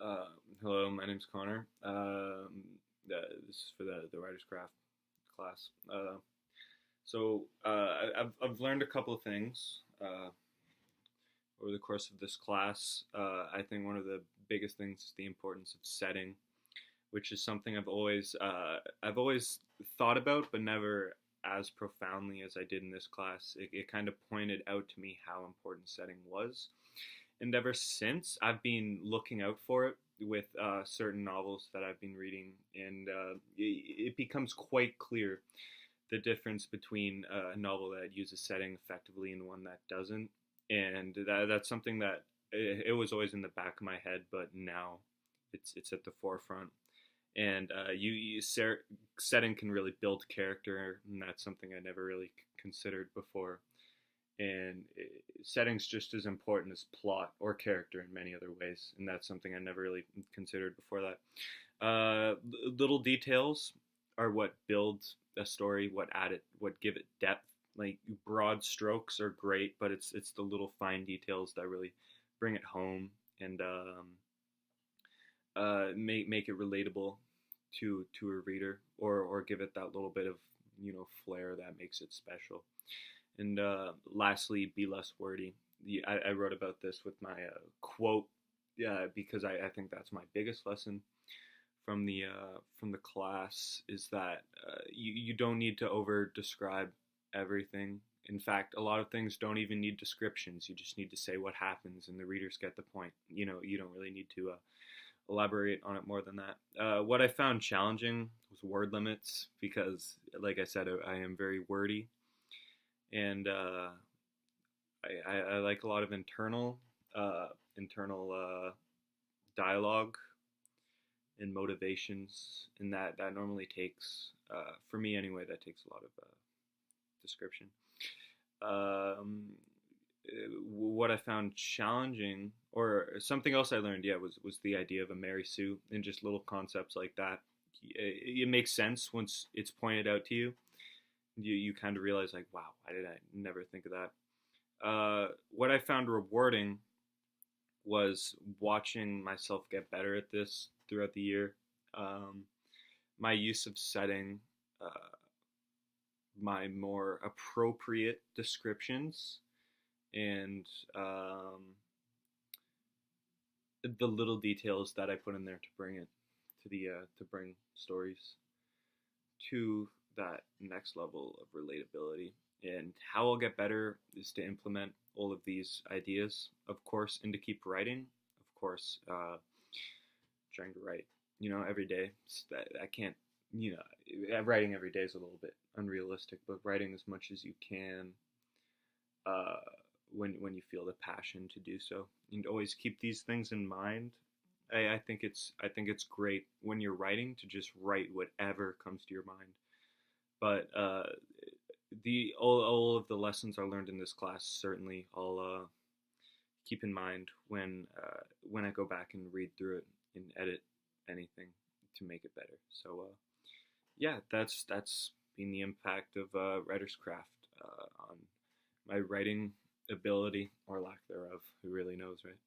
Uh, Hello, my name's Connor. This is for the Writer's Craft class. I've learned a couple of things over the course of this class. I think one of the biggest things is the importance of setting, which is something I've always thought about, but never as profoundly as I did in this class. It kind of pointed out to me how important setting was, and ever since I've been looking out for it with certain novels that I've been reading, and it becomes quite clear the difference between a novel that uses setting effectively and one that doesn't. And that's something that it was always in the back of my head, but now it's at the forefront. And setting can really build character, and that's something I never really considered before. And setting's just as important as plot or character in many other ways, and that's something I never really considered before that. Little details are what build a story, what give it depth. Like broad strokes are great, but it's the little fine details that really bring it home and make it relatable to a reader, or give it that little bit of flair that makes it special. And lastly, be less wordy. I wrote about this with my quote, because I think that's my biggest lesson from the class, is that you don't need to over describe everything. In fact, a lot of things don't even need descriptions. You just need to say what happens, and the readers get the point. You don't really need to elaborate on it more than that. What I found challenging was word limits, because, like I said, I am very wordy, and I like a lot of internal dialogue and motivations, and that normally takes, for me anyway, that takes a lot of description. Um, what I found challenging, or something else I learned, was the idea of a Mary Sue, and just little concepts like that. It makes sense once it's pointed out to you. You kind of realize, like, wow, I never think of that. What I found rewarding was watching myself get better at this throughout the year. Um, my use of setting, my more appropriate descriptions, and the little details that I put in there to bring it to bring stories to that next level of relatability. And how I'll get better is to implement all of these ideas, of course, and to keep writing, of course, trying to write, every day. I can't, writing every day is a little bit unrealistic, but writing as much as you can uh, when you feel the passion to do so, and always keep these things in mind. I think it's great when you're writing to just write whatever comes to your mind. But the all of the lessons I learned in this class, certainly I'll keep in mind when I go back and read through it and edit anything to make it better. So yeah, that's been the impact of Writer's Craft on my writing ability, or lack thereof. Who really knows, right?